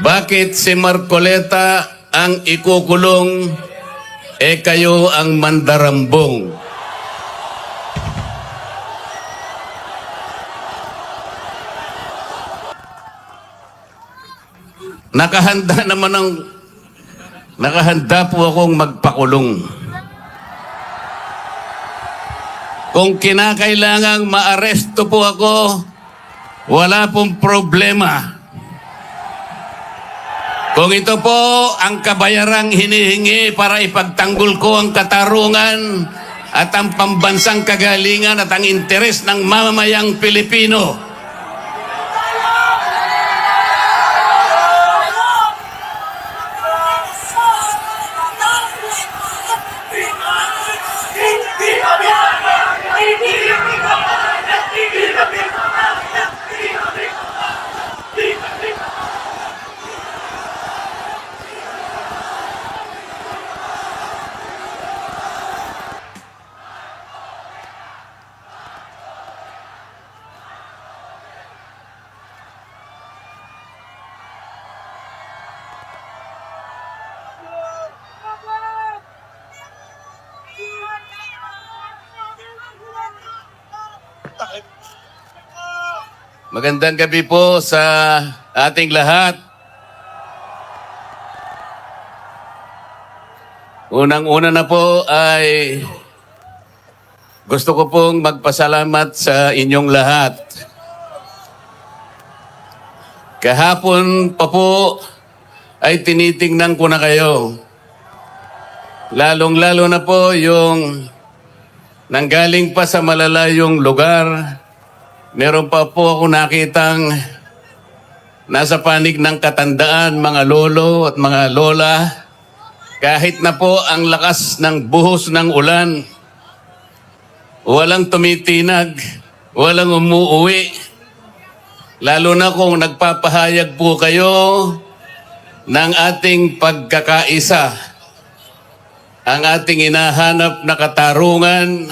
Bakit si Marcoleta ang ikukulong, kayo ang mandarambong? Nakahanda po akong magpakulong. Kung kinakailangang maaresto po ako, wala pong problema. Kung ito po ang kabayarang hinihingi para ipagtanggol ko ang katarungan at ang pambansang kagalingan at ang interes ng mamamayang Pilipino, magandang gabi po sa ating lahat. Unang-una na po ay gusto ko pong magpasalamat sa inyong lahat. Kahapon pa po ay tinitingnan ko na kayo. Lalong-lalo na po yung nanggaling pa sa malalayong lugar. Meron pa po ako nakitang nasa panig ng katandaan, mga lolo at mga lola. Kahit na po ang lakas ng buhos ng ulan, walang tumitinag, walang umuuwi. Lalo na kung nagpapahayag po kayo ng ating pagkakaisa, ang ating hinahanap na katarungan,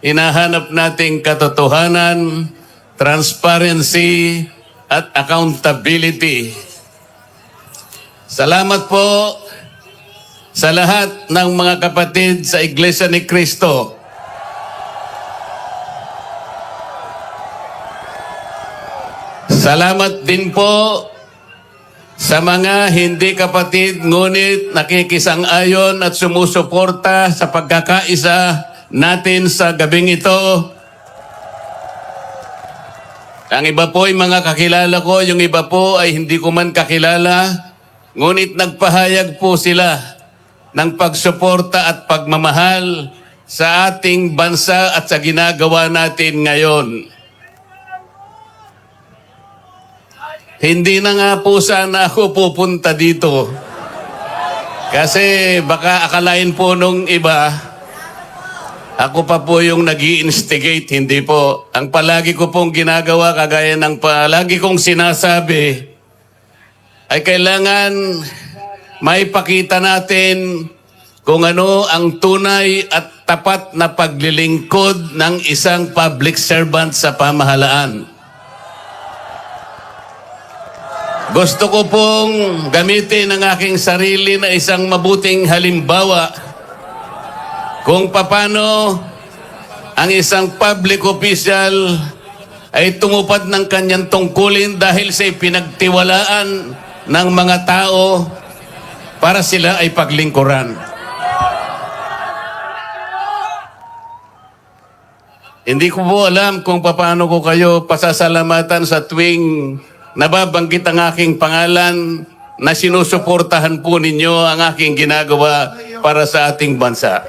hinahanap nating katotohanan, transparency, at accountability. Salamat po sa lahat ng mga kapatid sa Iglesia ni Cristo. Salamat din po sa mga hindi kapatid ngunit nakikisang-ayon at sumusuporta sa pagkakaisa natin sa gabing ito. Ang iba po ay mga kakilala ko, yung iba po ay hindi ko man kakilala, ngunit nagpahayag po sila ng pagsuporta at pagmamahal sa ating bansa at sa ginagawa natin ngayon. Hindi na nga po sana ako pupunta dito. Kasi baka akalain po nung iba, ako pa po yung nag-i-instigate, hindi po. Ang palagi ko pong ginagawa, kagaya ng palagi kong sinasabi, ay kailangan maipakita natin kung ano ang tunay at tapat na paglilingkod ng isang public servant sa pamahalaan. Gusto ko pong gamitin ang aking sarili na isang mabuting halimbawa kung paano ang isang public official ay tumupad ng kanyang tungkulin dahil sa pinagtiwalaan ng mga tao para sila ay paglingkuran. Hindi ko po alam kung paano ko kayo pasasalamatan sa tuwing nababanggit ang aking pangalan na sinusuportahan po ninyo ang aking ginagawa para sa ating bansa.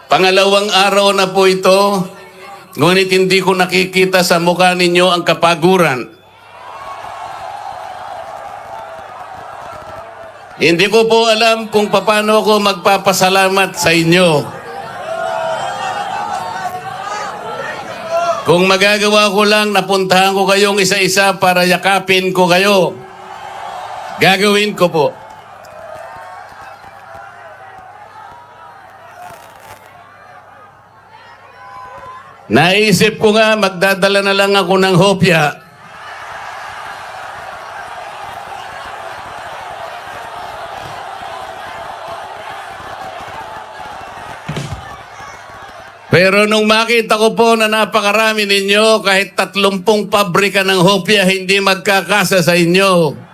Pangalawang araw na po ito, ngunit hindi ko nakikita sa mukha ninyo ang kapaguran. Hindi ko po alam kung paano ako magpapasalamat sa inyo. Kung magagawa ko lang, napuntahan ko kayong isa-isa para yakapin ko kayo. Gagawin ko po. Naisip ko nga, magdadala na lang ako ng hopya. Pero nung makita ko po na napakarami ninyo, kahit 30 pabrika ng hopya, hindi magkakasa sa inyo.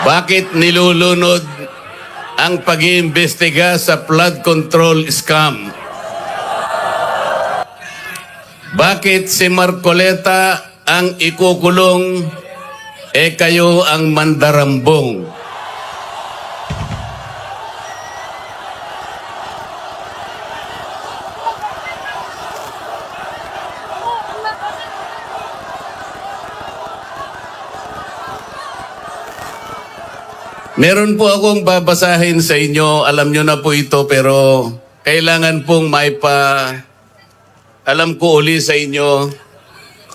Bakit nilulunod ang pag-iimbestiga sa flood control scam? Bakit si Marcoleta ang ikukulong, kayo ang mandarambong? Meron po akong babasahin sa inyo. Alam nyo na po ito, pero kailangan pong alam ko uli sa inyo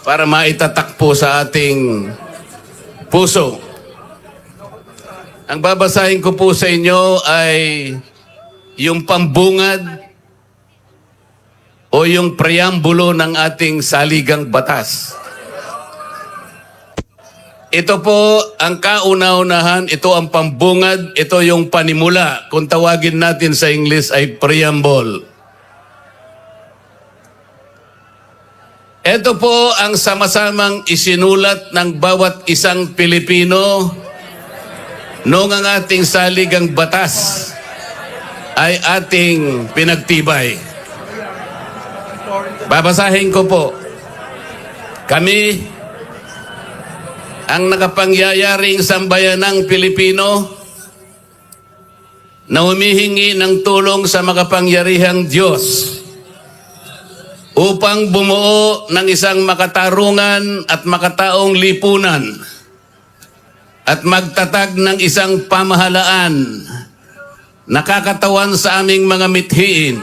para maitatak po sa ating puso. Ang babasahin ko po sa inyo ay yung pambungad o yung preambulo ng ating saligang batas. Ito po ang kauna-unahan, ito ang pambungad, ito yung panimula. Kung tawagin natin sa English ay preamble. Ito po ang sama-samang isinulat ng bawat isang Pilipino noong ang ating saligang batas ay ating pinagtibay. Babasahin ko po. Kami, ang nakapangyayaring sambayanang Pilipino na humihingi ng tulong sa makapangyarihang Diyos upang bumuo ng isang makatarungan at makataong lipunan at magtatag ng isang pamahalaan nakakatawan sa aming mga mithiin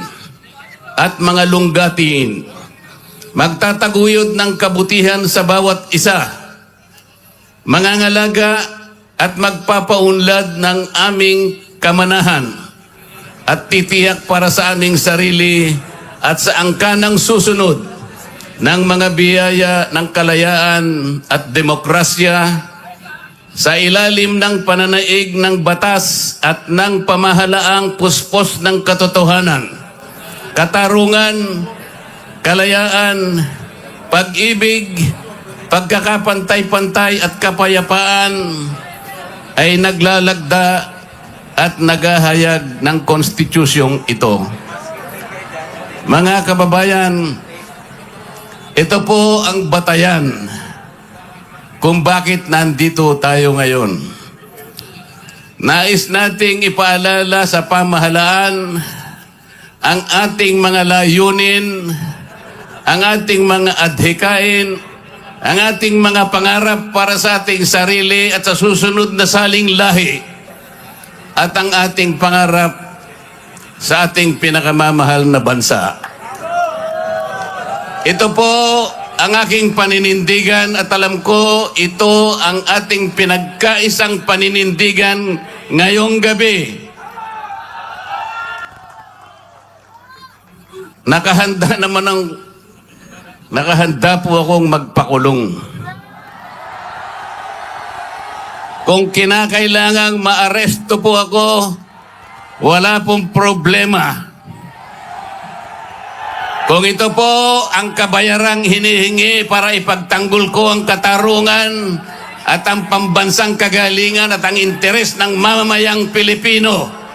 at mga lunggatiin, magtataguyod ng kabutihan sa bawat isa, mangangalaga at magpapaunlad ng aming kamanahan at titiyak para sa aming sarili at sa angkanang susunod ng mga biyaya ng kalayaan at demokrasya sa ilalim ng pananaig ng batas at ng pamahalaang puspos ng katotohanan, katarungan, kalayaan, pag-ibig, pagkakapantay-pantay at kapayapaan ay naglalagda at naghahayag ng konstitusyong ito. Mga kababayan, ito po ang batayan kung bakit nandito tayo ngayon. Nais nating ipaalala sa pamahalaan ang ating mga layunin, ang ating mga adhikain, ang ating mga pangarap para sa ating sarili at sa susunod na saling lahi, at ang ating pangarap sa ating pinakamamahal na bansa. Ito po ang aking paninindigan at alam ko ito ang ating pinagkaisang paninindigan ngayong gabi. Nakahanda po akong magpakulong. Kung kinakailangang maaresto po ako, wala pong problema. Kung ito po ang kabayarang hinihingi para ipagtanggol ko ang katarungan at ang pambansang kagalingan at ang interes ng mamamayang Pilipino,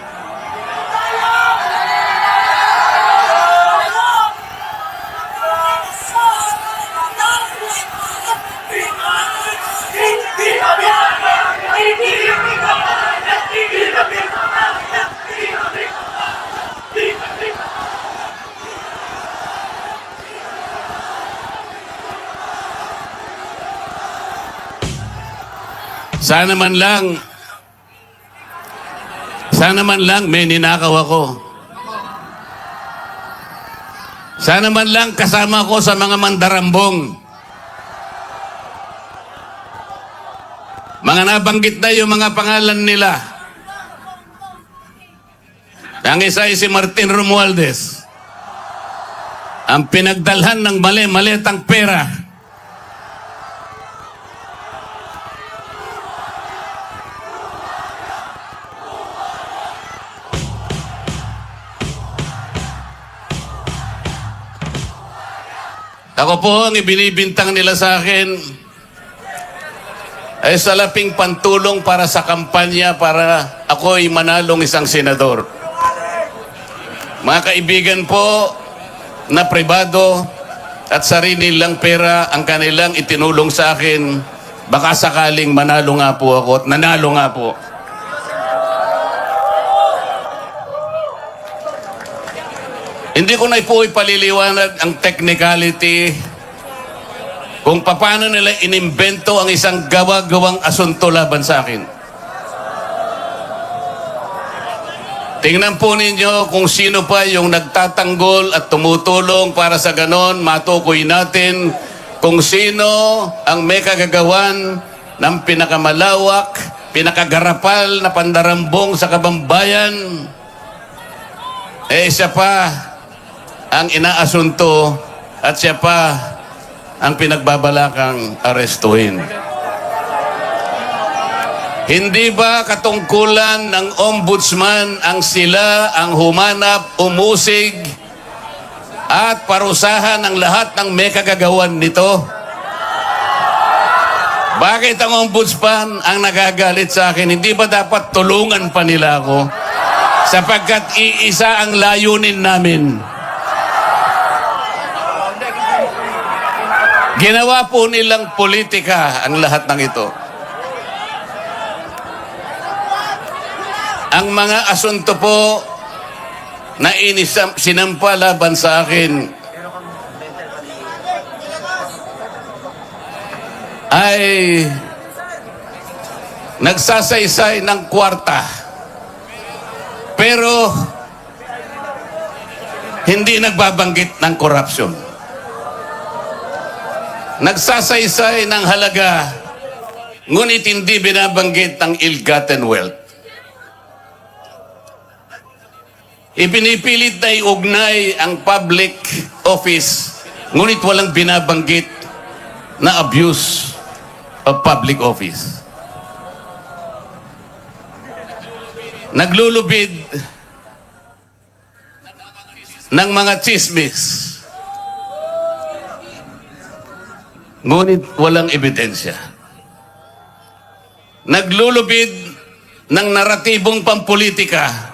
sana man lang Sana man lang may ninakaw ako. Sana man lang kasama ko sa mga mandarambong. Mga nabanggit na yung mga pangalan nila. Ang isa ay si Martin Romualdez. Ang pinagdalhan ng mali-malitang pera. Ako po ang ibinibintang nila sa akin ay salaping pantulong para sa kampanya para ako ay manalong isang senador. Mga kaibigan po na pribado at sarili lang pera ang kanilang itinulong sa akin, baka sakaling manalo nga po ako at nanalo nga po. Hindi ko na po ipaliliwanag ang technicality kung paano nila inimbento ang isang gawa-gawang asunto laban sa akin. Tingnan po ninyo kung sino pa yung nagtatanggol at tumutulong para sa ganon, matukoy natin kung sino ang may kagagawan ng pinakamalawak, pinakagarapal na pandarambong sa kabambayan. Siya pa ang inaasunto at siya pa ang pinagbabalakang arestuhin. Hindi ba katungkulan ng ombudsman ang sila ang humanap, umusig at parusahan ang lahat ng may kagagawan nito? Bakit ang ombudsman ang nagagalit sa akin? Hindi ba dapat tulungan pa nila ako? Sapagkat iisa ang layunin namin. Ginawa po nilang politika ang lahat ng ito. Ang mga asunto po na sinampa laban sa akin ay nagsasaysay ng kwarta. Pero hindi nagbabanggit ng korupsyon. Nagsasaysay ng halaga, ngunit hindi binabanggit ang ill-gotten wealth. Ipinipilit na iugnay ang public office, ngunit walang binabanggit na abuse of public office. Naglulubid ng mga chismis, ngunit walang ebidensya. Naglulubid ng naratibong pampolitika,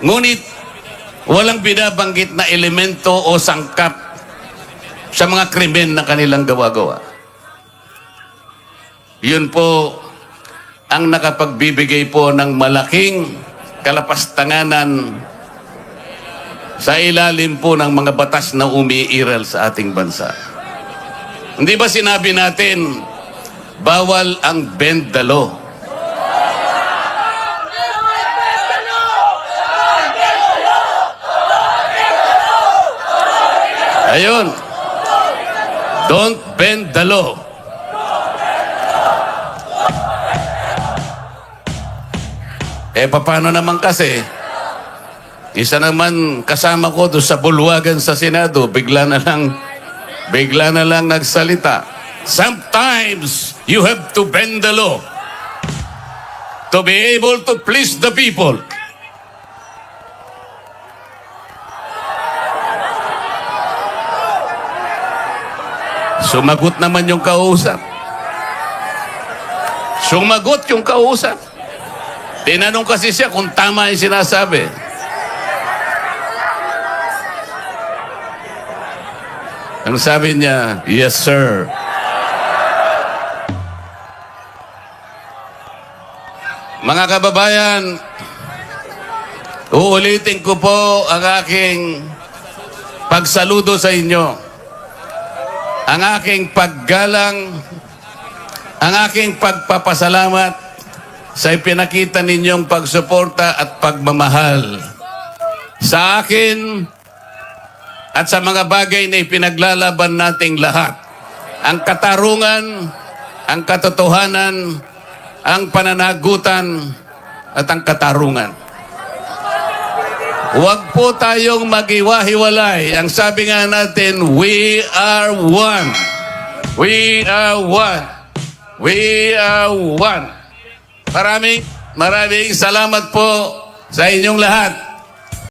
ngunit walang binabanggit na elemento o sangkap sa mga krimen na kanilang gawa-gawa. Yun po ang nakapagbibigay po ng malaking kalapastanganan sa ilalim po ng mga batas na umiiral sa ating bansa. Hindi ba sinabi natin, bawal ang bend the law? Ayun. Don't bend the law. Paano naman kasi? Isa naman kasama ko doon sa bulwagan sa Senado, bigla na lang nagsalita. Sometimes you have to bend the law to be able to please the people. Sumagot naman yung kausap. Sumagot yung kausap. Tinanong kasi siya kung tama yung sinasabi. Ang sabi niya, yes sir. Mga kababayan, uulitin ko po ang aking pagsaludo sa inyo, ang aking paggalang, ang aking pagpapasalamat sa ipinakita ninyong pagsuporta at pagmamahal sa akin at sa mga bagay na ipinaglalaban nating lahat. Ang katarungan, ang katotohanan, ang pananagutan, at ang katarungan. Huwag po tayong mag-iwahiwalay. Ang sabi nga natin, we are one. We are one. We are one. Maraming salamat po sa inyong lahat.